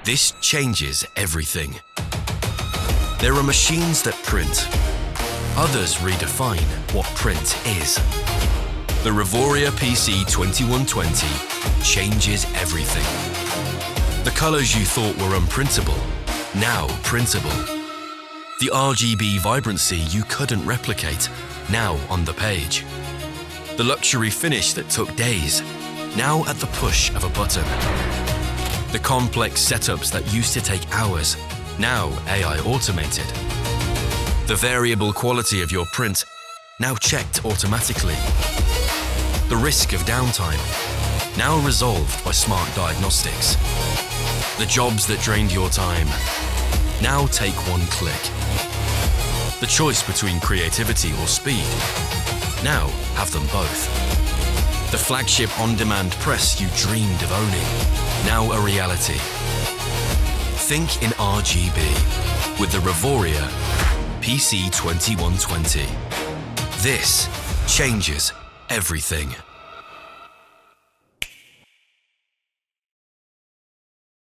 This changes everything. There are machines that print. Others redefine what print is. The Revoria PC2120 changes everything. The colors you thought were unprintable, now printable. The RGB vibrancy you couldn't replicate, now on the page. The luxury finish that took days, now at the push of a button. The complex setups that used to take hours, now AI automated. The variable quality of your print, now checked automatically. The risk of downtime, now resolved by smart diagnostics. The jobs that drained your time, now take one click. The choice between creativity or speed, now have them both. The flagship on-demand press you dreamed of owning, now a reality. Think in RGB with the Revoria PC2120. This changes everything.